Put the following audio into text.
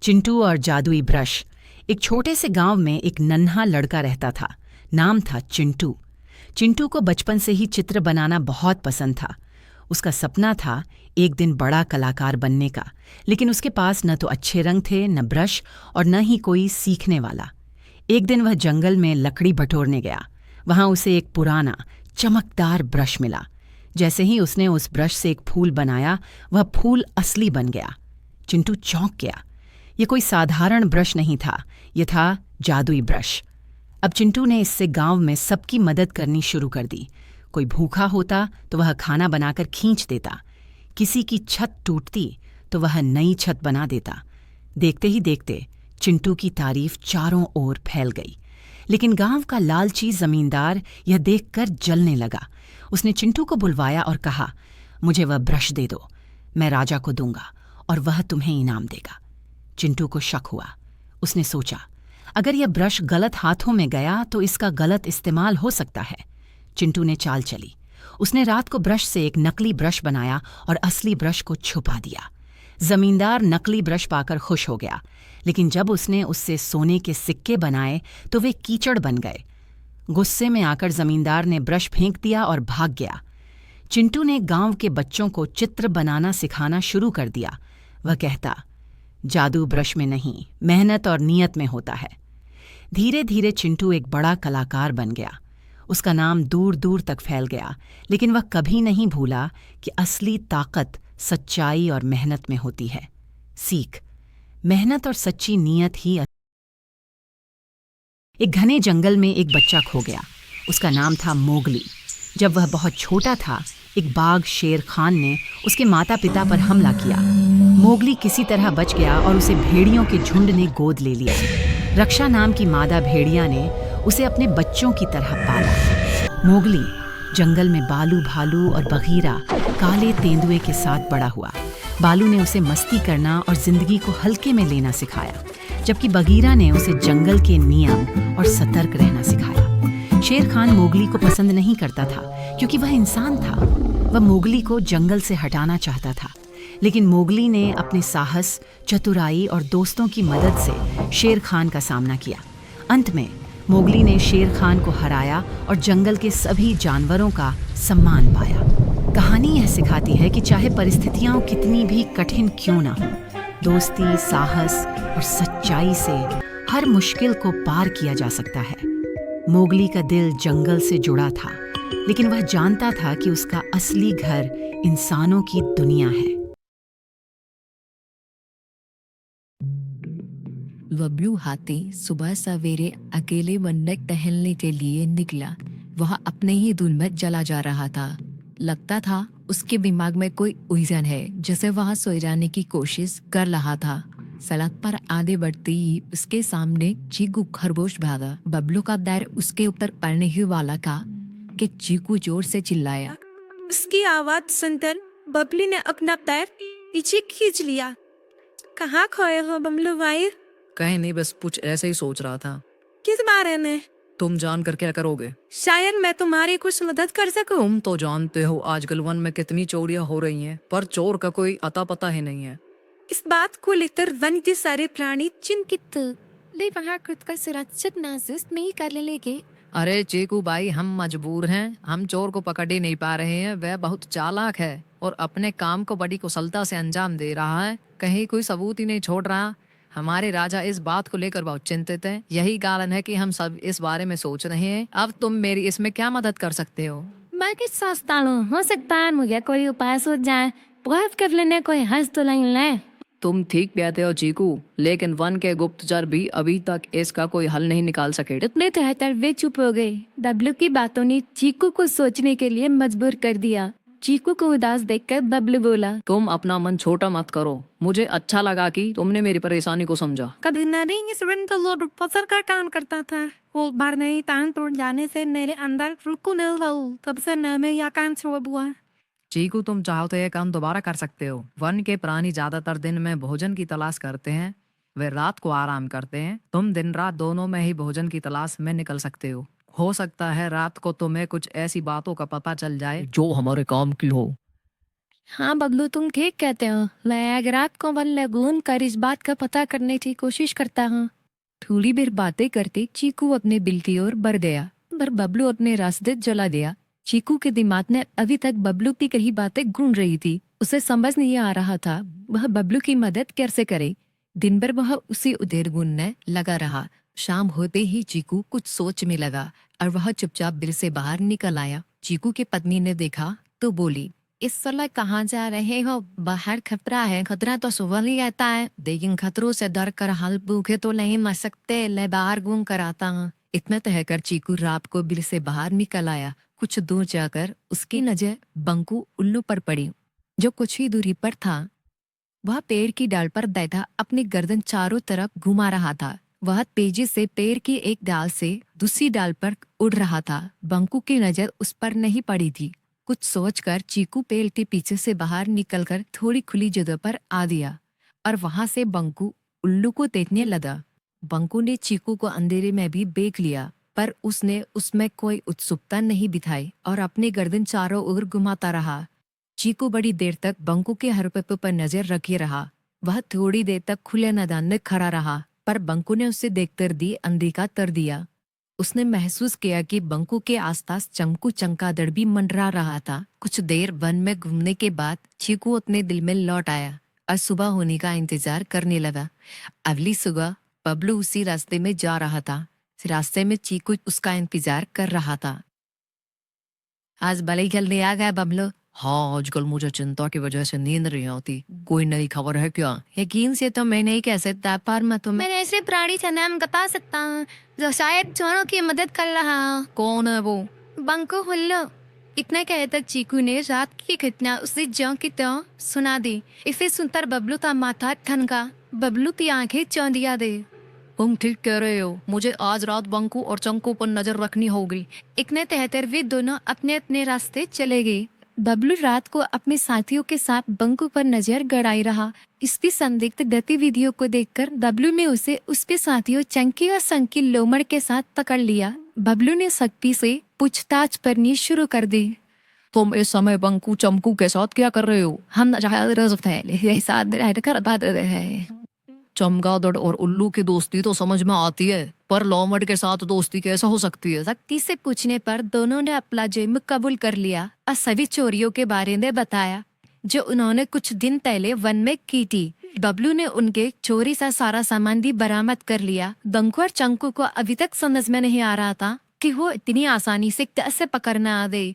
चिंटू और जादुई ब्रश। एक छोटे से गांव में एक नन्हा लड़का रहता था। नाम था चिंटू। चिंटू को बचपन से ही चित्र बनाना बहुत पसंद था। उसका सपना था एक दिन बड़ा कलाकार बनने का, लेकिन उसके पास न तो अच्छे रंग थे, न ब्रश और न ही कोई सीखने वाला। एक दिन वह जंगल में लकड़ी बटोरने गया। वहां उसे एक पुराना चमकदार ब्रश मिला। जैसे ही उसने उस ब्रश से एक फूल बनाया, वह फूल असली बन गया। चिंटू चौंक गया। ये कोई साधारण ब्रश नहीं था, ये था जादुई ब्रश। अब चिंटू ने इससे गांव में सबकी मदद करनी शुरू कर दी। कोई भूखा होता तो वह खाना बनाकर खींच देता, किसी की छत टूटती तो वह नई छत बना देता। देखते ही देखते चिंटू की तारीफ चारों ओर फैल गई। लेकिन गांव का लालची जमींदार यह देखकर जलने लगा। उसने चिंटू को बुलवाया और कहा, मुझे वह ब्रश दे दो, मैं राजा को दूंगा और वह तुम्हें इनाम देगा। चिंटू को शक हुआ। उसने सोचा, अगर यह ब्रश गलत हाथों में गया तो इसका गलत इस्तेमाल हो सकता है। चिंटू ने चाल चली। उसने रात को ब्रश से एक नकली ब्रश बनाया और असली ब्रश को छुपा दिया। जमींदार नकली ब्रश पाकर खुश हो गया, लेकिन जब उसने उससे सोने के सिक्के बनाए तो वे कीचड़ बन गए। गुस्से में आकर जमींदार ने ब्रश फेंक दिया और भाग गया। चिंटू ने गांव के बच्चों को चित्र बनाना सिखाना शुरू कर दिया। वह कहता, जादू ब्रश में नहीं, मेहनत और नियत में होता है। धीरे धीरे चिंटू एक बड़ा कलाकार बन गया। उसका नाम दूर दूर तक फैल गया, लेकिन वह कभी नहीं भूला कि असली ताकत सच्चाई और मेहनत में होती है। सीख, मेहनत और सच्ची नियत ही। एक घने जंगल में एक बच्चा खो गया। उसका नाम था मोगली। जब वह बहुत छोटा था, एक बाघ शेर खान ने उसके माता पिता पर हमला किया। मोगली किसी तरह बच गया और उसे भेड़ियों के झुंड ने गोद ले लिया। रक्षा नाम की मादा भेड़िया ने उसे अपने बच्चों की तरह पाला। मोगली जंगल में बालू, भालू और बगीरा काले तेंदुए के साथ बड़ा हुआ। बालू ने उसे मस्ती करना और जिंदगी को हल्के में लेना सिखाया, जबकि बगीरा ने उसे जंगल के नियम और सतर्क रहना सिखाया। शेर खान मोगली को पसंद नहीं करता था, क्योंकि वह इंसान था। वह मोगली को जंगल से हटाना चाहता था, लेकिन मोगली ने अपने साहस, चतुराई और दोस्तों की मदद से शेर खान का सामना किया। अंत में मोगली ने शेर खान को हराया और जंगल के सभी जानवरों का सम्मान पाया। कहानी यह सिखाती है कि चाहे परिस्थितियां कितनी भी कठिन क्यों ना हो, दोस्ती, साहस और सच्चाई से हर मुश्किल को पार किया जा सकता है। मोगली का दिल जंगल से जुड़ा था, लेकिन वह जानता था कि उसका असली घर इंसानों की दुनिया है। बबलू हाथी सुबह सवेरे अकेले मन टहलने के लिए निकला। वह अपने ही धुन में चला जा रहा था। लगता था उसके दिमाग में कोई उलझन है, जैसे वह सो जाने की कोशिश कर रहा था। सड़क पर आगे बढ़ते ही उसके सामने चीकू खरगोश भागा। बबलू का पैर उसके ऊपर पड़ने ही वाला था कि चीकू जोर से चिल्लाया। उसकी आवाज सुनकर बबली ने अपना पैर पीछे खींच लिया। कहाँ खोए हो बबलू भाई? कहीं नहीं, बस कुछ ऐसे ही सोच रहा था। किस बारे में? तुम जानकर क्या करोगे? शायद मैं तुम्हारी कुछ मदद कर सकूं। तुम तो जानते हो आजकल वन में कितनी चोरियां हो रही हैं, पर चोर का कोई अता पता ही नहीं है। इस बात को लेकर वन के सारे प्राणी चिंतित। ले वहाँ खुद का सुरक्षित महसूस नहीं कर लेंगे। अरे चीकू भाई, हम मजबूर हैं। हम चोर को पकड़ ही नहीं पा रहे हैं। वह बहुत चालाक है और अपने काम को बड़ी कुशलता से अंजाम दे रहा है, कहीं कोई सबूत ही नहीं छोड़ रहा। हमारे राजा इस बात को लेकर बहुत चिंतित हैं। यही कारण है कि हम सब इस बारे में सोच रहे हैं। अब तुम मेरी इसमें क्या मदद कर सकते हो? मैं किस सोचता हूँ, हो सकता है मुझे कोई उपाय सूझ जाए। बहुत कर लेने कोई हंस तो नहीं ले। तुम ठीक कहते हो चीकू, लेकिन वन के गुप्तचर भी अभी तक इसका कोई हल नहीं निकाल सके। इतने कहकर वे चुप हो गए। बबलू की बातों ने चीकू को सोचने के लिए मजबूर कर दिया। चीकू को उदास देखकर बबलू बोला, तुम अपना मन छोटा मत करो। मुझे अच्छा लगा कि तुमने मेरी परेशानी को समझा। कभी नहीं, इस वन तो लोड पत्थर का काम करता था। वो बार नहीं तान तोड़ जाने से मेरे अंदर रुको नहीं रहूं, तब से न मैं यह काम छोड़ हुआ। चीकू, तुम चाहो तो यह काम दोबारा कर सकते हो। वन के प्राणी ज्यादातर दिन में भोजन की तलाश करते हैं, वे रात को आराम करते हैं। तुम दिन रात दोनों में ही भोजन की तलाश में निकल सकते हो सकता है रात को तुम्हें कुछ ऐसी बातों का पता चल जाए जो हमारे काम की हो। हाँ बबलू, तुम ठीक कहते हो। मैं आज रात को वन लगून कर इस बात का पता करने की कोशिश करता हूँ। थोड़ी देर बातें करते चीकू अपने बिल की ओर बढ़ गया, पर बबलू अपने रास्ते चला गया। चीकू के दिमाग में अभी तक बबलू की कही बातें घूम रही थी। उसे समझ नहीं आ रहा था वह बबलू की मदद कैसे करे। दिन भर वह उसी उधेड़ घूमने लगा रहा। शाम होते ही चीकू कुछ सोच में लगा और वह चुपचाप बिल से बाहर निकल आया। चीकू की पत्नी ने देखा तो बोली, इस समय कहाँ जा रहे हो? बाहर खतरा है। खतरा तो सुबह ही रहता है, लेकिन खतरों से डर कर हाल भूखे तो नहीं मर सकते। ले बाहर घूम कर आता हूँ। इतना कहकर चीकू रात को बिल से बाहर निकल आया। कुछ दूर जाकर उसकी नजर बंकू उल्लू पर पड़ी, जो कुछ ही दूरी पर था। वह पेड़ की डाल पर बैठा अपनी गर्दन चारों तरफ घुमा रहा था। वह तेजी से पेड़ की एक डाल से दूसरी डाल पर उड़ रहा था। बंकू की नजर उस पर नहीं पड़ी थी। कुछ सोचकर चीकू पेड़ के पीछे से बाहर निकलकर थोड़ी खुली जगह पर आ दिया और वहां से बंकू उल्लू को देखने लगा। बंकू ने चीकू को अंधेरे में भी देख लिया, पर उसने उसमें कोई उत्सुकता नहीं दिखाई और अपनी गर्दन चारों ओर घुमाता रहा। चीकू बड़ी देर तक बंकू के हरकतों पर नजर रखे रहा। वह थोड़ी देर तक खुले मैदान में खड़ा रहा, पर बंकू ने उसे देखकर दी अनदेखा कर दिया। उसने महसूस किया कि बंकू के आसपास चमकू चमगादड़ भी मंडरा रहा था। कुछ देर वन में घूमने के बाद चीकू अपने दिल में लौट आया और सुबह होने का इंतजार करने लगा। अगली सुबह बबलू उसी रास्ते में जा रहा था। रास्ते में चीकू उसका इंतजार कर रहा था। आज भले जल्दी आ गया बबलू। हाँ, आजकल मुझे चिंता की वजह से नींद नहीं आती। कोई नई खबर है क्या? यकीन से तो मैं नहीं कह सकता, पर मैं तुम्हें ऐसे प्राणी का नाम बता सकता हूँ जो शायद चोरों की मदद कर रहा हो। कौन है वो? बंकू हुल्लू। इतना कहकर चीकू ने रात की घटना उसे ज्यों की त्यों सुना दी। इसे सुनकर बबलू का माथा ठनका। बबलू की आंखें चौंधिया दे। तुम ठीक कह रहे हो, मुझे आज रात बंकू और चंकू पर नजर रखनी होगी। इतने कहकर वे दोनों अपने अपने रास्ते चले गए। बबलू रात को अपने साथियों के साथ बंकू पर नजर गड़ाई रहा। इसकी संदिग्ध गतिविधियों को देखकर बबलू ने उसे उसके साथियों चंकी और संकी लोमड़ के साथ पकड़ लिया। बबलू ने सख्ती से पूछताछ करनी शुरू कर दी। तुम इस समय बंकू चंकू के साथ क्या कर रहे हो? हम चमगादड़ और उल्लू की दोस्ती तो समझ में आती है, पर लोमड़ के साथ दोस्ती कैसे हो सकती है? सख्ती से पूछने पर दोनों ने अपना जुर्म कबूल कर लिया और सभी चोरियों के बारे में बताया जो उन्होंने कुछ दिन पहले वन में की थी। बबलू ने उनके चोरी से सारा सामान भी बरामद कर लिया। बंकू और चंकू को अभी तक समझ में नहीं आ रहा था कि वो इतनी आसानी से कैसे पकड़ना आ गए।